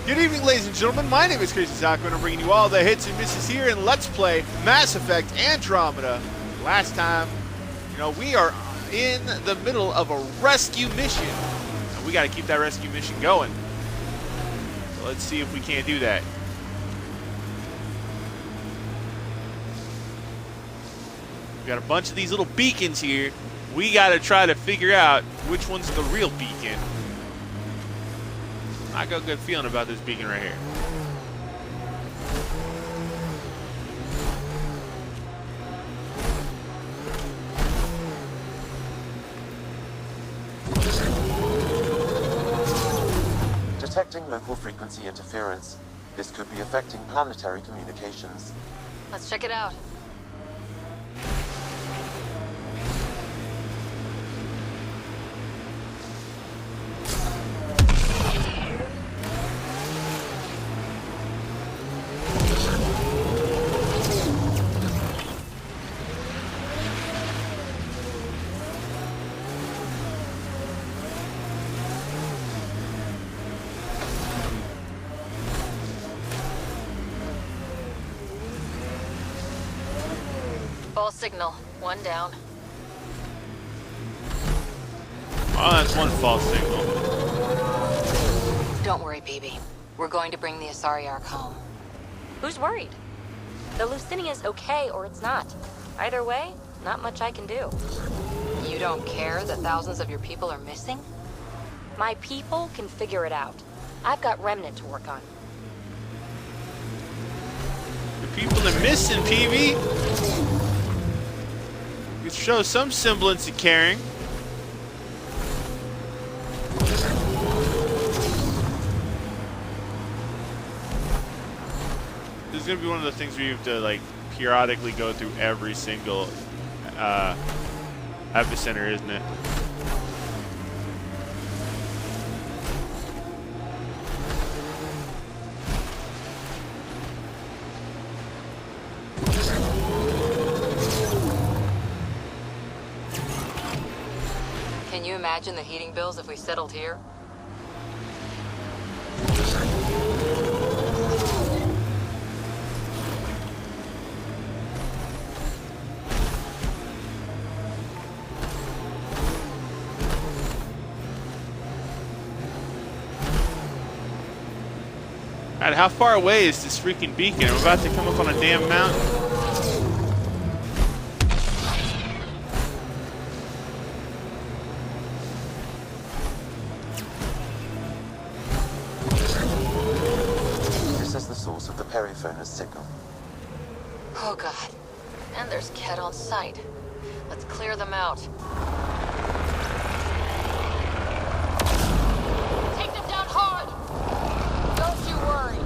Good evening, ladies and gentlemen. My name is Crazy Taco, and I'm bringing you all the hits and misses here in Let's Play Mass Effect Andromeda. Last time, we are in the middle of a rescue mission, and we got to keep that rescue mission going. So let's see if we can't do that. We got a bunch of these little beacons here. We got to try to figure out which one's the real beacon. I got a good feeling about this beacon right here. Detecting local frequency interference. This could be affecting planetary communications. Let's check it out. False signal. One down. Oh, that's one false signal. Don't worry, BB. We're going to bring the Asari Ark home. Who's worried? The Lucinia's okay or it's not. Either way, not much I can do. You don't care that thousands of your people are missing? My people can figure it out. I've got Remnant to work on. The people are missing, PV. You show some semblance of caring. This is gonna be one of the things where you have to like periodically go through every single epicenter, isn't it? Can you imagine the heating bills if we settled here? God, how far away is this freaking beacon? I'm about to come up on a damn mountain. This is the source of the periphone's signal. Oh god. And there's Ket on site. Let's clear them out. Take them down hard! Don't you worry.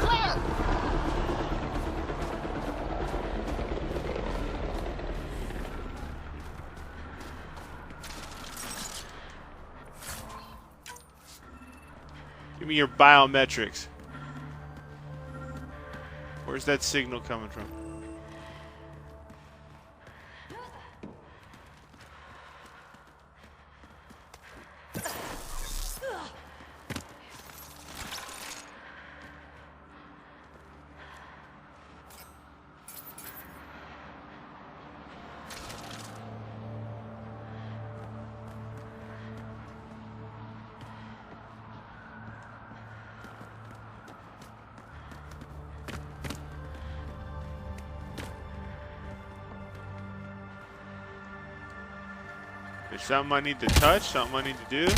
Clear! Give me your biometrics. Where's that signal coming from? There's something I need to touch, something I need to do.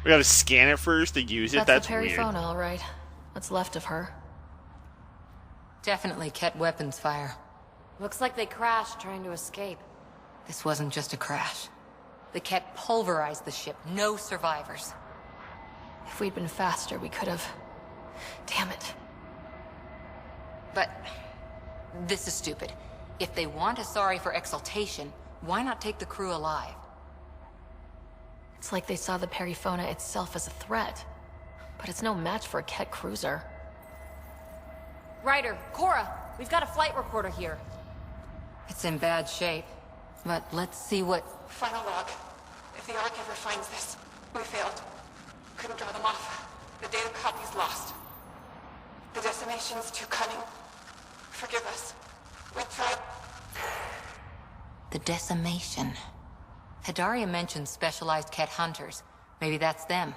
We gotta scan it first to use it. That's the weird. Periphona, all right. What's left of her? Definitely Ket weapons fire. Looks like they crashed trying to escape. This wasn't just a crash. The Ket pulverized the ship. No survivors. If we'd been faster, we could have... Damn it. But this is stupid. If they want Asari for exaltation, why not take the crew alive? It's like they saw the Periphona itself as a threat. But it's no match for a Ket cruiser. Ryder, Cora, we've got a flight recorder here. It's in bad shape. But let's see what... Final log. If the Ark ever finds this, we failed. Couldn't draw them off. The data copy's lost. The decimation's too cunning. Forgive us. We tried... The decimation. Hidaria mentioned specialized Ket hunters. Maybe that's them.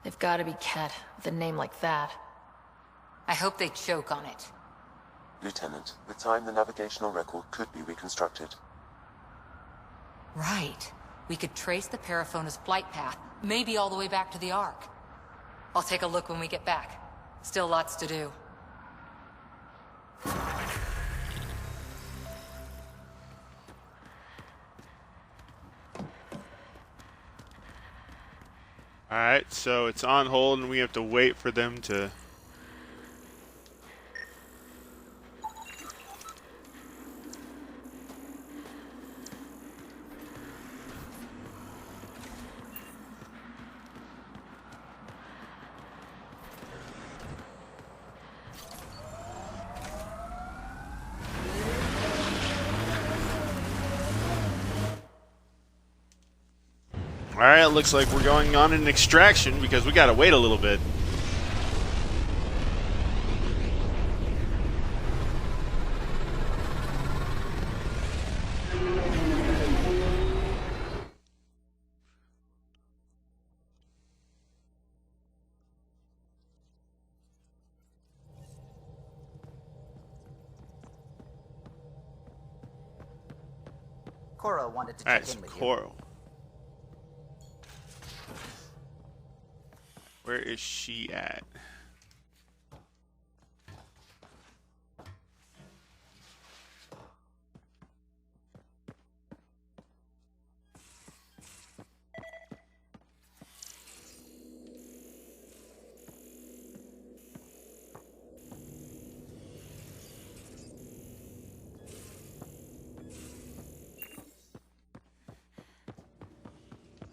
They've got to be Ket, with a name like that. I hope they choke on it. Lieutenant, with time the navigational record could be reconstructed. Right. We could trace the Periphona's flight path, maybe all the way back to the Ark. I'll take a look when we get back. Still lots to do. Alright, so it's on hold and we have to wait for them to... Alright, it looks like we're going on an extraction because we gotta wait a little bit. Cora wanted to Alright, check it's in with you. Coral. Where is she at?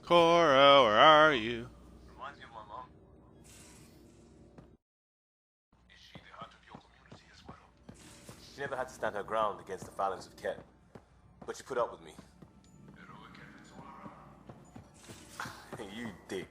Cora, where are you? Reminds me of my mom. Is she the heart of your community as well? She never had to stand her ground against the phalanx of Ket, but she put up with me. Heroic efforts all around. You dick.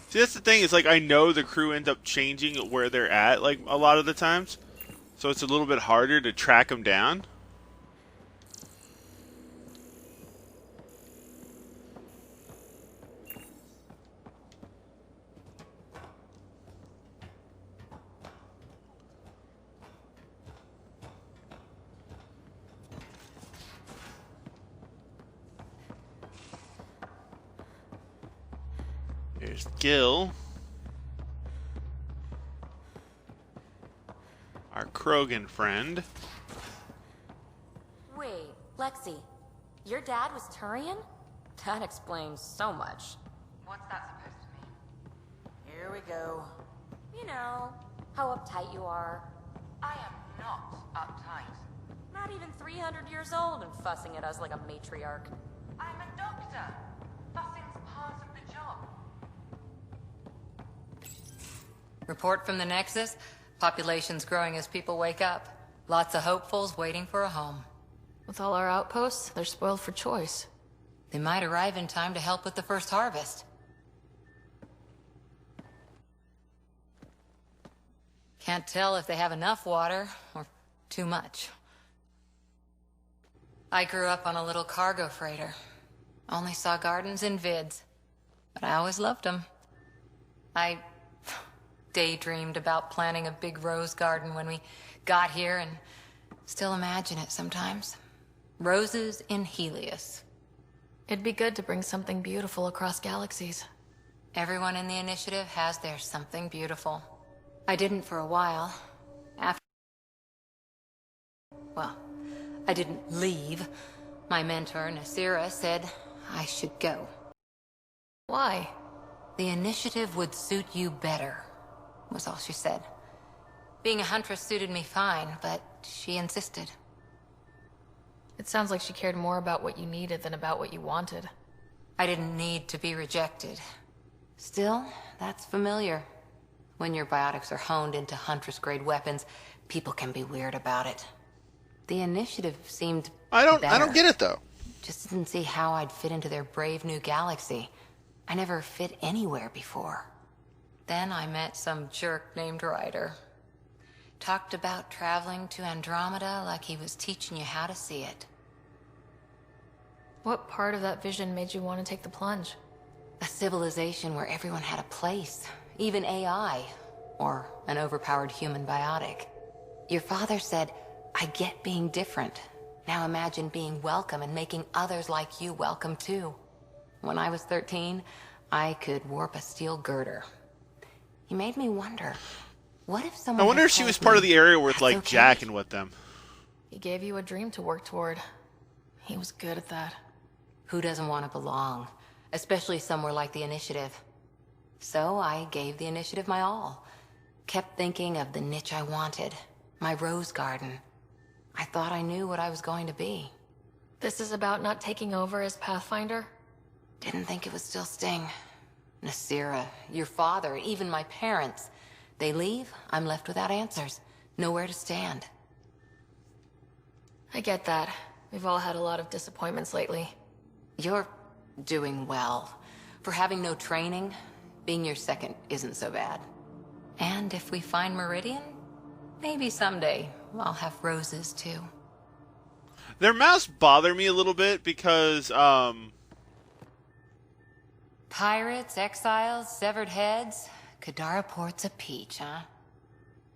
See, that's the thing, is like I know the crew ends up changing where they're at like a lot of the times. So it's a little bit harder to track them down. There's Gil. Our Krogan friend. Wait, Lexi, your dad was Turian? That explains so much. What's that supposed to mean? Here we go. You know, how uptight you are. I am not uptight. Not even 300 years old and fussing at us like a matriarch. I'm a doctor. Fussing's part of the job. Report from the Nexus. Population's growing as people wake up. Lots of hopefuls waiting for a home. With all our outposts, they're spoiled for choice. They might arrive in time to help with the first harvest. Can't tell if they have enough water, or too much. I grew up on a little cargo freighter. Only saw gardens in vids, but I always loved them. I daydreamed about planting a big rose garden when we got here, and still imagine it sometimes. Roses in Helios. It'd be good to bring something beautiful across galaxies. Everyone in the initiative has their something beautiful. I didn't for a while. Well, I didn't leave. My mentor, Nasira, said I should go. Why? The initiative would suit you better, was all she said. Being a huntress suited me fine, but she insisted. It sounds like she cared more about what you needed than about what you wanted. I didn't need to be rejected. Still, that's familiar. When your biotics are honed into Huntress-grade weapons, people can be weird about it. The initiative seemed I don't better. get it though. Just didn't see how I'd fit into their brave new galaxy. I never fit anywhere before. Then I met some jerk named Ryder. Talked about traveling to Andromeda like he was teaching you how to see it. What part of that vision made you want to take the plunge? A civilization where everyone had a place, even AI, or an overpowered human biotic. Your father said, I get being different. Now imagine being welcome and making others like you welcome too. When I was 13, I could warp a steel girder. He made me wonder, what if someone I wonder had if she told was part of me, the area with "That's like okay"? Jack and with them. He gave you a dream to work toward. He was good at that. Who doesn't want to belong? Especially somewhere like the Initiative. So I gave the Initiative my all. Kept thinking of the niche I wanted. My rose garden. I thought I knew what I was going to be. This is about not taking over as Pathfinder? Didn't think it would still sting. Nasira, your father, even my parents. They leave, I'm left without answers. Nowhere to stand. I get that. We've all had a lot of disappointments lately. You're doing well. For having no training, being your second isn't so bad. And if we find Meridian, maybe someday I'll have roses too. Their masks bother me a little bit because, Pirates, exiles, severed heads. Kadara Port's a peach, huh?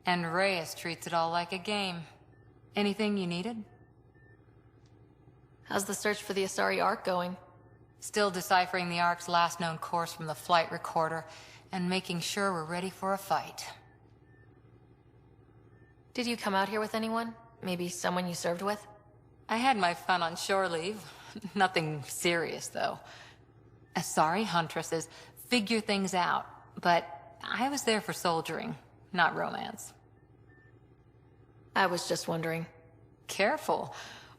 And Reyes treats it all like a game. Anything you needed? How's the search for the Asari Ark going? Still deciphering the Ark's last known course from the flight recorder, and making sure we're ready for a fight. Did you come out here with anyone? Maybe someone you served with? I had my fun on shore leave. Nothing serious, though. Asari huntresses figure things out, but I was there for soldiering, not romance. I was just wondering. Careful.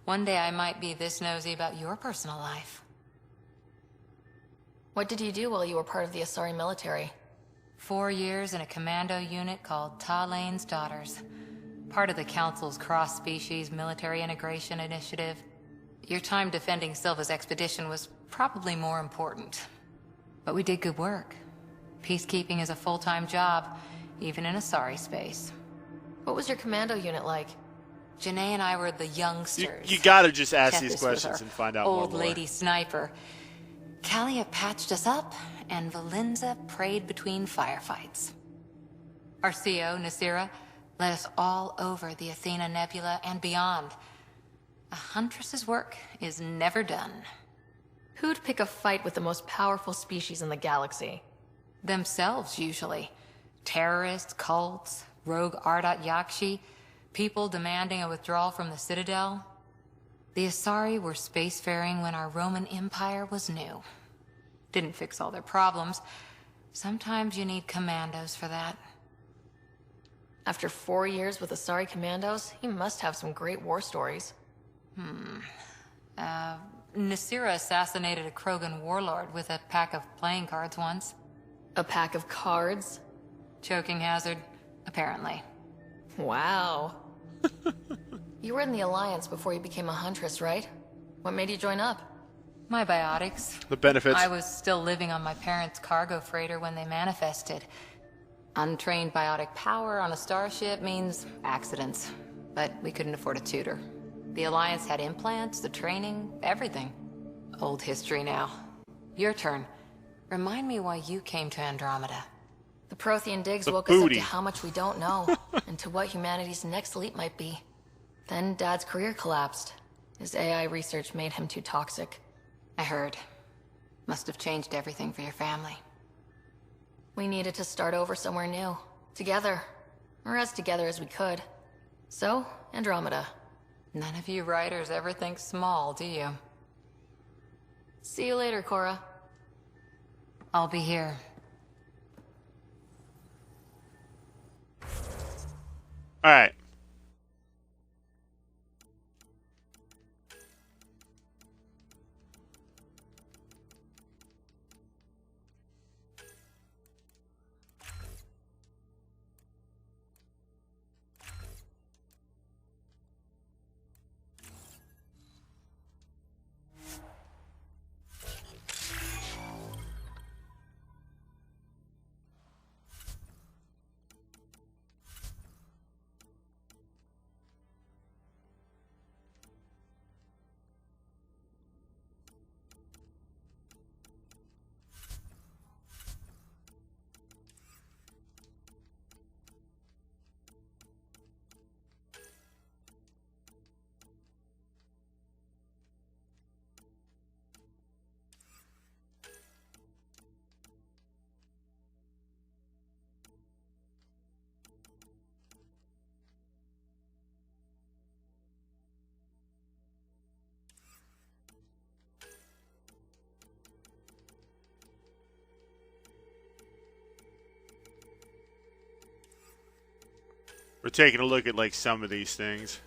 One day I might be this nosy about your personal life. What did you do while you were part of the Asari military? 4 years in a commando unit called Talane's Daughters. Part of the Council's cross-species military integration initiative. Your time defending Silva's expedition was probably more important. But we did good work. Peacekeeping is a full-time job, even in Asari space. What was your commando unit like? Janae and I were the youngsters. you gotta just ask Tethys these was questions our and find out old more. lady sniper. Kalia patched us up, and Valenza prayed between firefights. Our CO, Nasira, led us all over the Athena Nebula and beyond. A huntress's work is never done. Who'd pick a fight with the most powerful species in the galaxy? Themselves, usually. Terrorists, cults, rogue Ardat Yakshi, people demanding a withdrawal from the Citadel. The Asari were spacefaring when our Roman Empire was new. Didn't fix all their problems. Sometimes you need commandos for that. After 4 years with Asari commandos, you must have some great war stories. Nasira assassinated a Krogan warlord with a pack of playing cards once. A pack of cards? Choking hazard, apparently. Wow. You were in the Alliance before you became a Huntress, right? What made you join up? My biotics. The benefits. I was still living on my parents' cargo freighter when they manifested. Untrained biotic power on a starship means accidents. But we couldn't afford a tutor. The Alliance had implants, the training, everything. Old history now. Your turn. Remind me why you came to Andromeda. The Prothean digs The woke booty. us up to how much we don't know, and to what humanity's next leap might be. Then Dad's career collapsed. His AI research made him too toxic. I heard. Must have changed everything for your family. We needed to start over somewhere new. Together. Or as together as we could. So, Andromeda. None of you writers ever think small, do you? See you later, Cora. I'll be here. Alright. We're taking a look at like some of these things.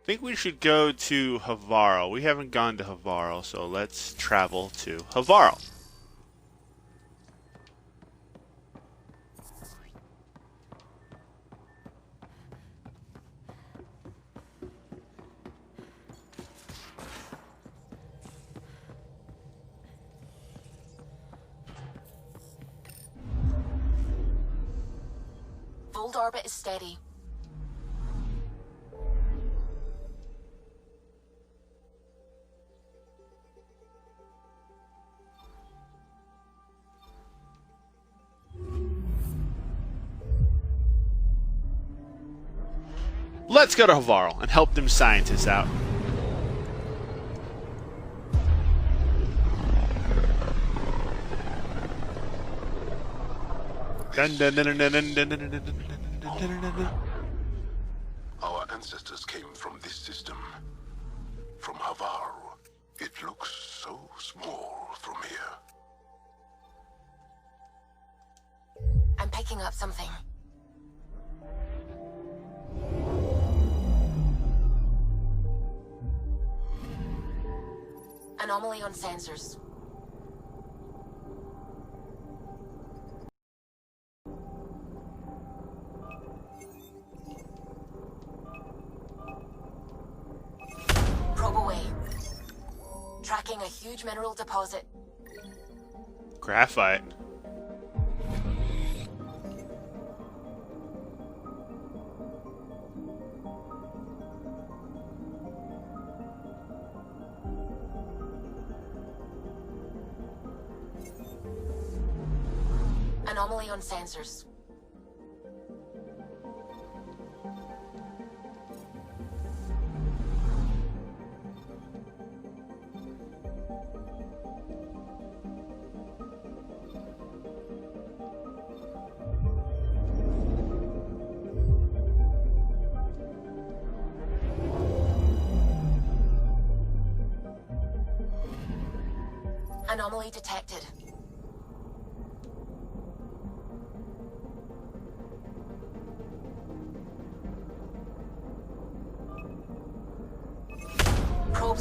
I think we should go to Havaro. We haven't gone to Havaro, so let's travel to Havaro. Old orbit is steady. Let's go to Havaro and help them scientists out. Our ancestors came from this system. From Havaro. It looks so small from here. I'm picking up something. Anomaly on sensors. Probe away. Tracking a huge mineral deposit. Graphite. Anomaly on sensors. Anomaly detected.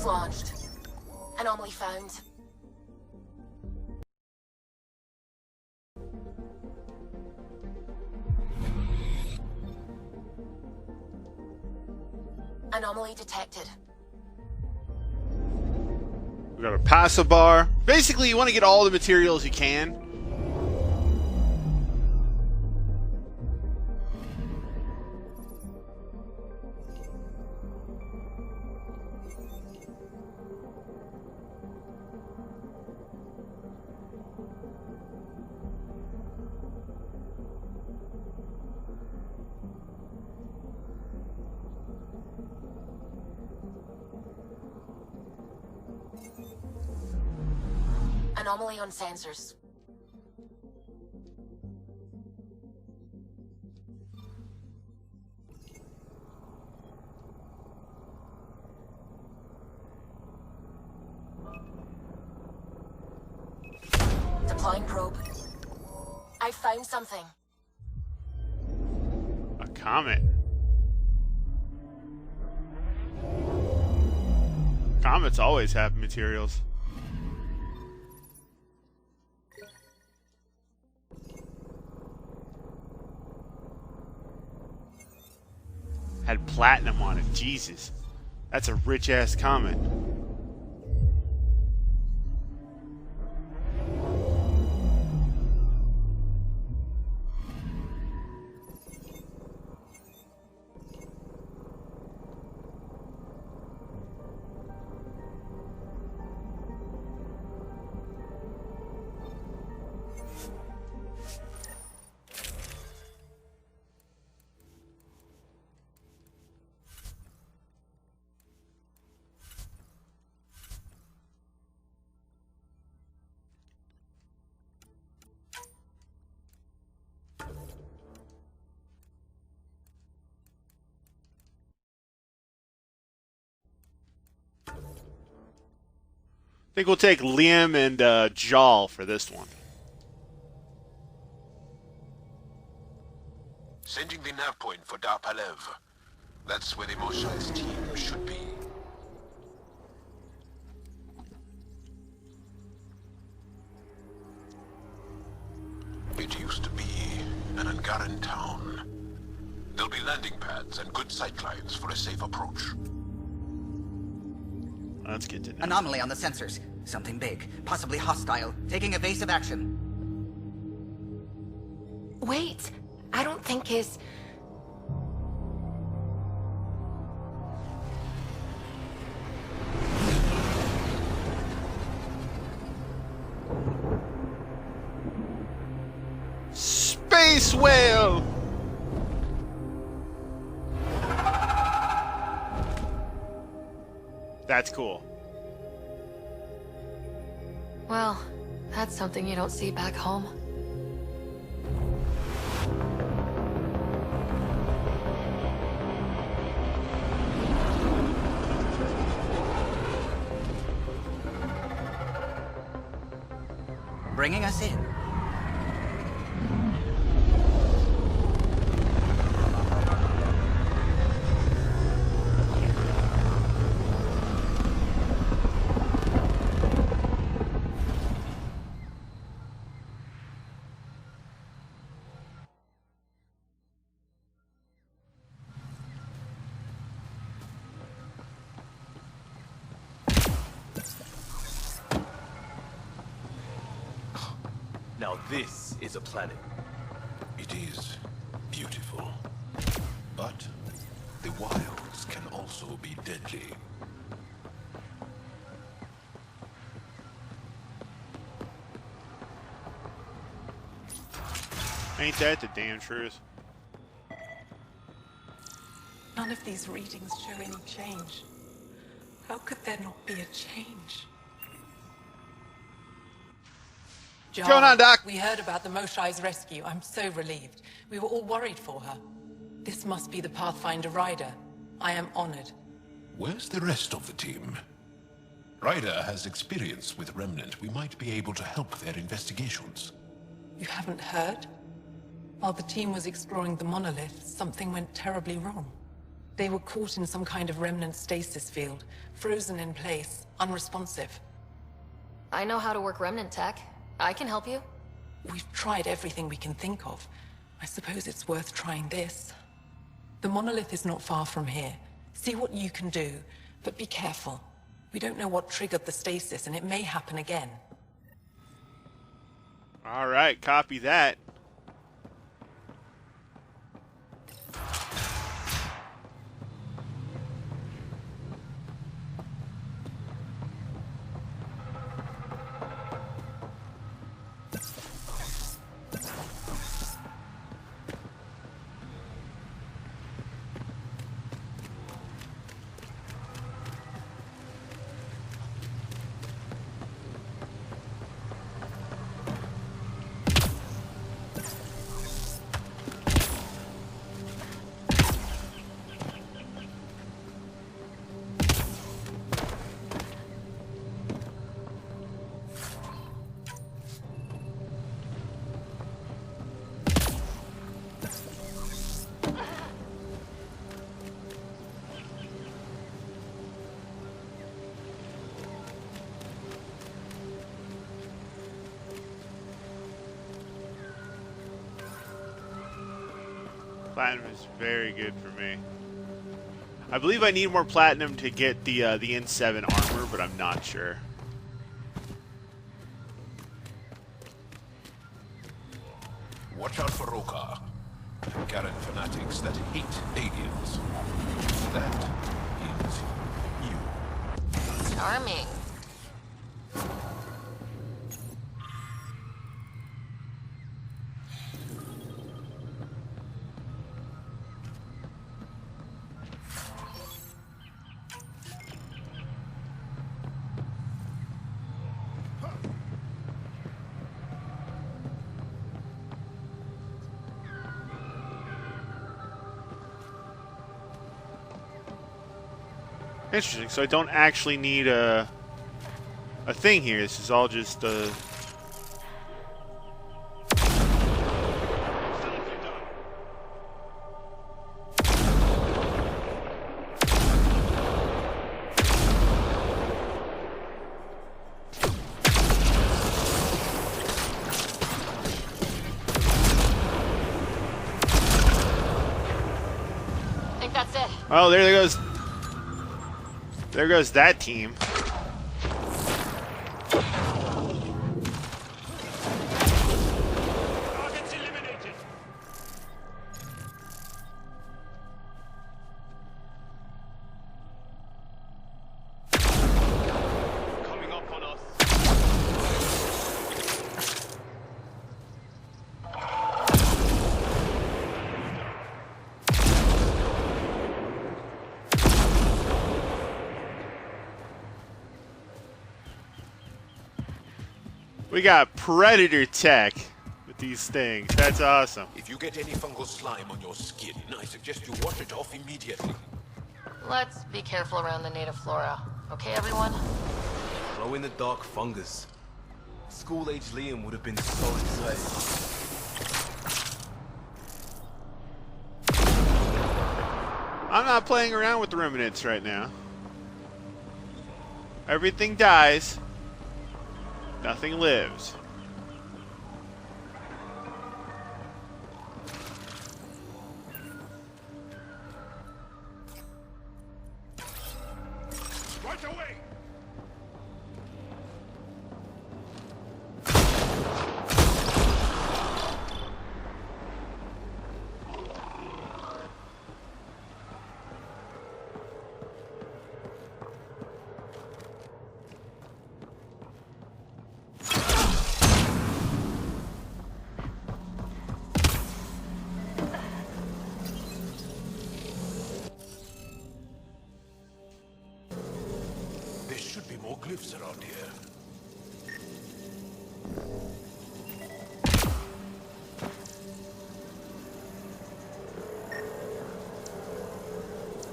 Probes launched. Anomaly found. Anomaly detected. We got a passive bar. Basically, you want to get all the materials you can. Anomaly on sensors. Deploying probe. I found something. A comet. Comets always have materials. Had platinum on it. Jesus. That's a rich ass comet. I think we'll take Liam and Jal for this one. Sending the nav point for Darpalev. That's where the Moshai's team should be. It used to be an Angaran town. There'll be landing pads and good sight lines for a safe approach. That's good to know. Anomaly on the sensors. Something big, possibly hostile, taking evasive action. Wait, I don't think his... Space whale! That's cool. Well, that's something you don't see back home. Bringing us in. Now this is a planet. It is beautiful. But the wilds can also be deadly. Ain't that the damn truth? None of these readings show any change. How could there not be a change? What's going on, Doc? We heard about the Moshai's rescue. I'm so relieved. We were all worried for her. This must be the Pathfinder Rider. I am honored. Where's the rest of the team? Ryder has experience with Remnant. We might be able to help their investigations. You haven't heard? While the team was exploring the monolith, something went terribly wrong. They were caught in some kind of remnant stasis field, frozen in place, unresponsive. I know how to work remnant tech. I can help you. We've tried everything we can think of. I suppose it's worth trying this. The monolith is not far from here. See what you can do, but be careful. We don't know what triggered the stasis, and it may happen again. All right, copy that. Platinum is very good for me. I believe I need more platinum to get the N7 armor, but I'm not sure. Watch out for Roka. Garen fanatics that hate aliens. That is you. Charming. Interesting. So I don't actually need a thing here. This is all just I think that's it. Oh, there goes. There goes that team. Targets eliminated. Coming up on us. We got Predator tech with these things. That's awesome. If you get any fungal slime on your skin, I suggest you wash it off immediately. Let's be careful around the native flora. Okay, everyone? Glow in the dark fungus. School-age Liam would have been so excited. I'm not playing around with the remnants right now. Everything dies. Nothing lives. Right away. There should be more glyphs around here.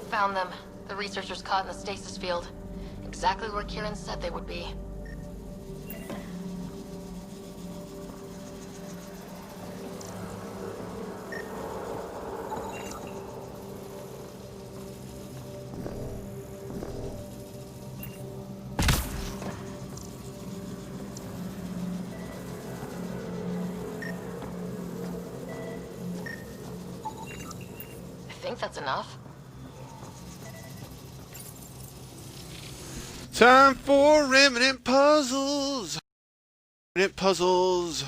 Found them. The researchers caught in the stasis field. Exactly where Kieran said they would be. think that's enough. Time for remnant puzzles. Remnant puzzles.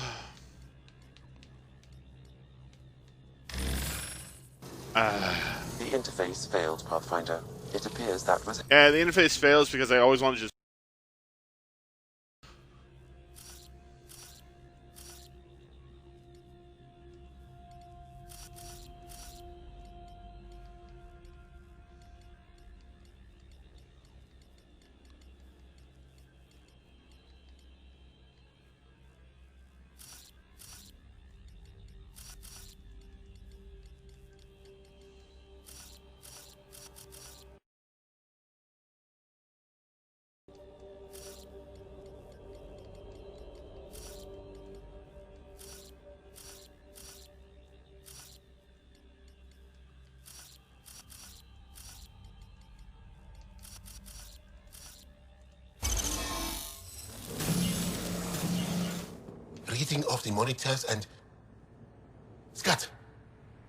The interface failed, Pathfinder. It appears that was... Yeah, the interface fails because I always want to just... Reading of the monitors and...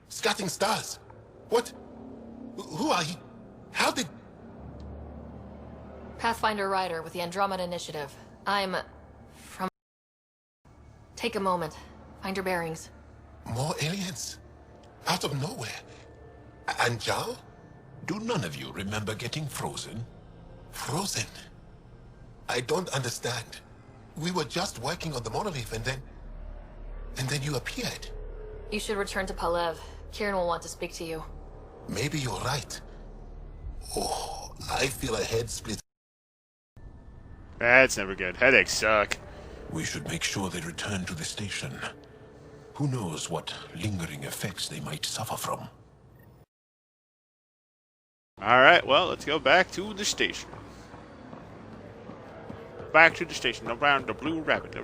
Scatting stars. What? Who are you? How did... Pathfinder Rider with the Andromeda Initiative. I'm... from... Take a moment. Find your bearings. More aliens? Out of nowhere? And Zhao? Do none of you remember getting frozen? Frozen? I don't understand. We were just working on the monolith and then you appeared. You should return to Palev. Kieran will want to speak to you. Maybe you're right. Oh, I feel a head split. That's never good. Headaches suck. We should make sure they return to the station. Who knows what lingering effects they might suffer from. Alright, well, let's go back to the station. Back to the station, around the Blue Rabbit.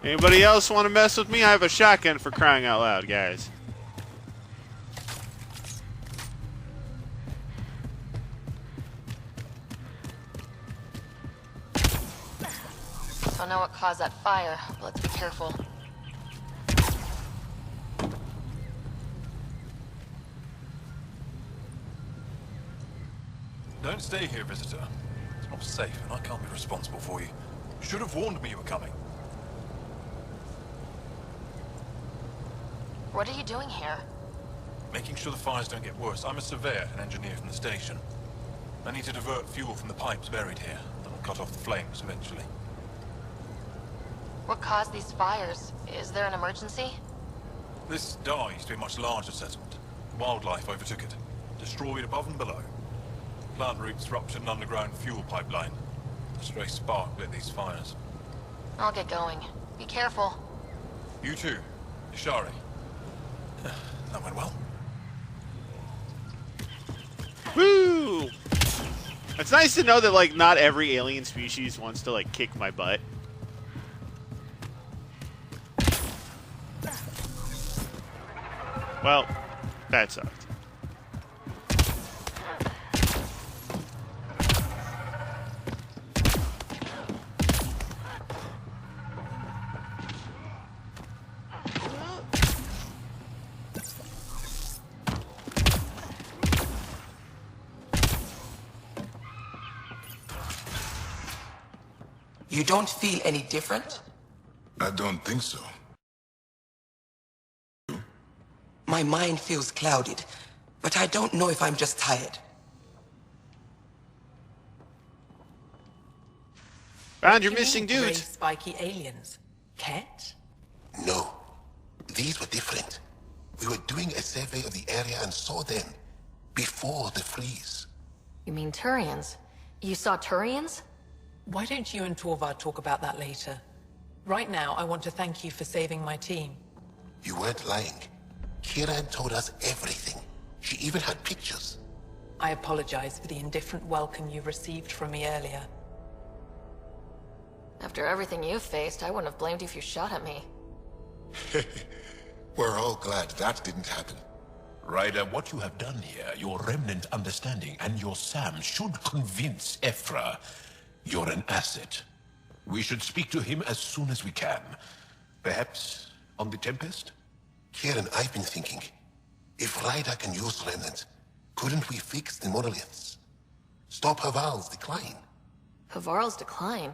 Anybody else want to mess with me? I have a shotgun, for crying out loud, guys. Don't know what caused that fire, but let's be careful. Don't stay here, visitor. It's not safe, and I can't be responsible for you. You should have warned me you were coming. What are you doing here? Making sure the fires don't get worse. I'm a surveyor, an engineer from the station. I need to divert fuel from the pipes buried here. That'll cut off the flames eventually. What caused these fires? Is there an emergency? This dye used to be a much larger settlement. Wildlife overtook it. Destroyed above and below. Plant roots ruptured an underground fuel pipeline. A stray spark lit these fires. I'll get going. Be careful. You too, Asari. That went well. Woo! It's nice to know that, like, not every alien species wants to, like, kick my butt. Well, that sucked. You don't feel any different? I don't think so. My mind feels clouded, but I don't know if I'm just tired. Found your missing dude. Gray spiky aliens. Ket? No. These were different. We were doing a survey of the area and saw them before the freeze. You mean Turians? You saw Turians? Why don't you and Torvald talk about that later? Right now, I want to thank you for saving my team. You weren't lying. Kieran told us everything. She even had pictures. I apologize for the indifferent welcome you received from me earlier. After everything you've faced, I wouldn't have blamed you if you shot at me. We're all glad that didn't happen. Ryder, what you have done here, your remnant understanding and your Sam should convince Ephra you're an asset. We should speak to him as soon as we can. Perhaps on the Tempest? Kieran, I've been thinking, if Ryder can use remnant, couldn't we fix the monoliths? Stop Haval's decline? Havarl's decline?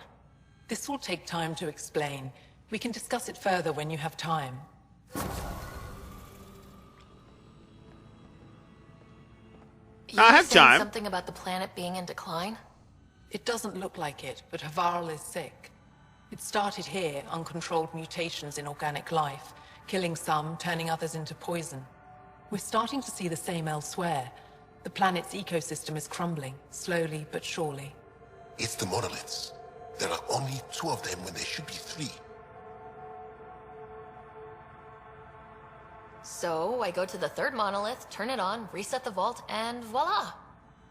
This will take time to explain. We can discuss it further when you have time. I have saying time. Something about the planet being in decline? It doesn't look like it, but Havarl is sick. It started here, uncontrolled mutations in organic life, killing some, turning others into poison. We're starting to see the same elsewhere. The planet's ecosystem is crumbling, slowly but surely. It's the monoliths. There are only 2 of them when there should be 3. So, I go to the 3rd monolith, turn it on, reset the vault, and voila!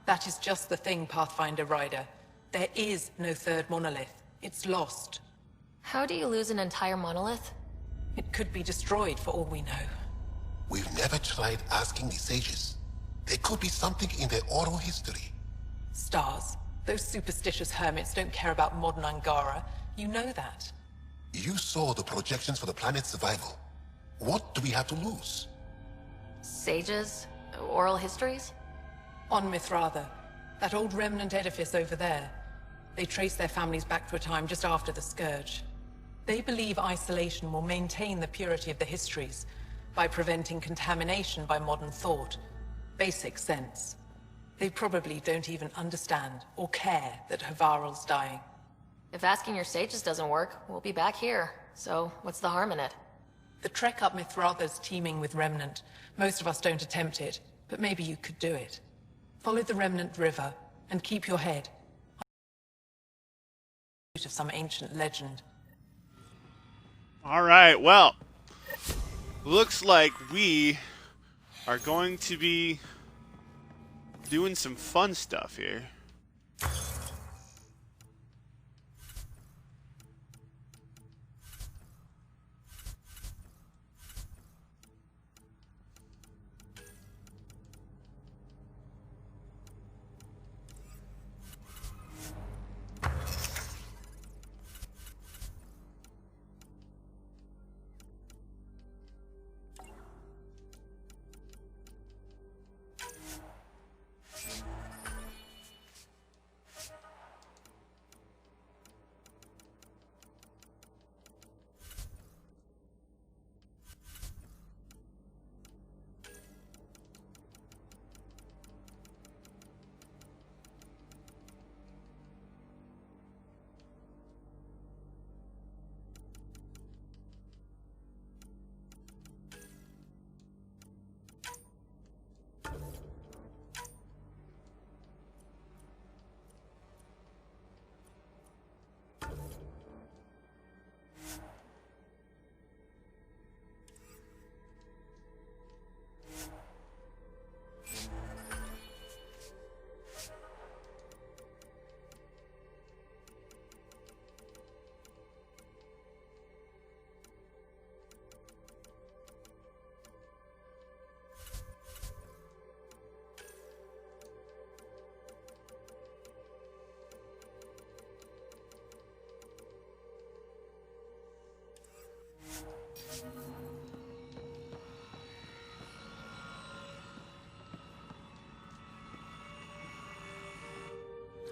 That is just the thing, Pathfinder Ryder. There is no 3rd monolith. It's lost. How do you lose an entire monolith? It could be destroyed for all we know. We've never tried asking the sages. There could be something in their oral history. Stars. Those superstitious hermits don't care about modern Angara. You know that. You saw the projections for the planet's survival. What do we have to lose? Sages? Oral histories? On Mithratha. That old remnant edifice over there. They trace their families back to a time just after the Scourge. They believe isolation will maintain the purity of the histories by preventing contamination by modern thought. Basic sense. They probably don't even understand or care that Havarl's dying. If asking your sages doesn't work, we'll be back here. So, what's the harm in it? The trek up Mithratha's teeming with Remnant. Most of us don't attempt it, but maybe you could do it. Follow the Remnant River, and keep your head. Of some ancient legend. Alright, well. Looks like we are going to be doing some fun stuff here.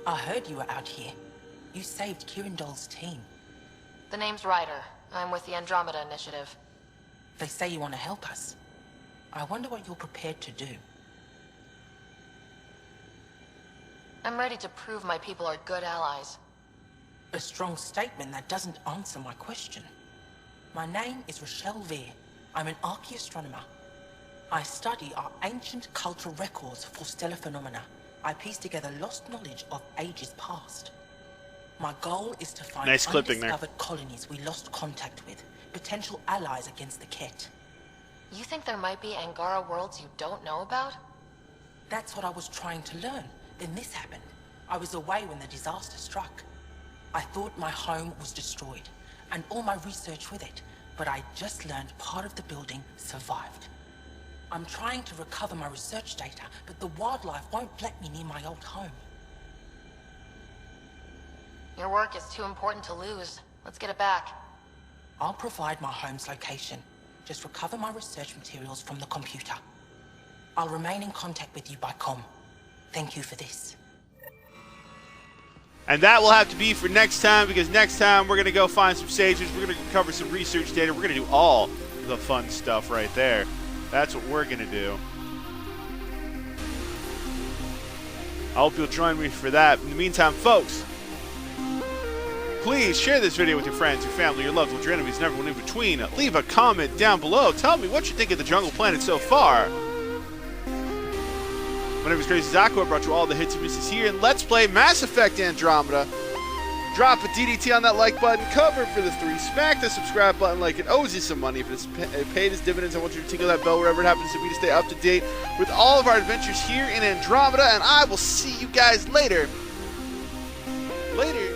I heard you were out here. You saved Kirindol's team. The name's Ryder. I'm with the Andromeda Initiative. They say you want to help us. I wonder what you're prepared to do. I'm ready to prove my people are good allies. A strong statement that doesn't answer my question. My name is Rochelle Veer. I'm an archaeoastronomer. I study our ancient cultural records for stellar phenomena. I piece together lost knowledge of ages past. My goal is to find Nice clipping there. undiscovered colonies we lost contact with, potential allies against the Ket. You think there might be Angara worlds you don't know about? That's what I was trying to learn. Then this happened. I was away when the disaster struck. I thought my home was destroyed, and all my research with it, but I just learned part of the building survived. I'm trying to recover my research data, but the wildlife won't let me near my old home. Your work is too important to lose. Let's get it back. I'll provide my home's location. Just recover my research materials from the computer. I'll remain in contact with you by comm. Thank you for this. And that will have to be for next time, because next time we're going to go find some sages, we're going to cover some research data, we're going to do all the fun stuff right there. That's what we're going to do. I hope you'll join me for that. In the meantime, folks, please share this video with your friends, your family, your loved ones, your enemies, and everyone in between. Leave a comment down below. Tell me what you think of the Jungle Planet so far. My name is Crazy Zaku. I brought you all the hits and misses here in Let's Play Mass Effect Andromeda. Drop a DDT on that like button, cover for the 3, smack the subscribe button like it owes you some money. If it's paid as dividends, I want you to tinkle that bell wherever it happens to be to stay up to date with all of our adventures here in Andromeda, and I will see you guys later. Later.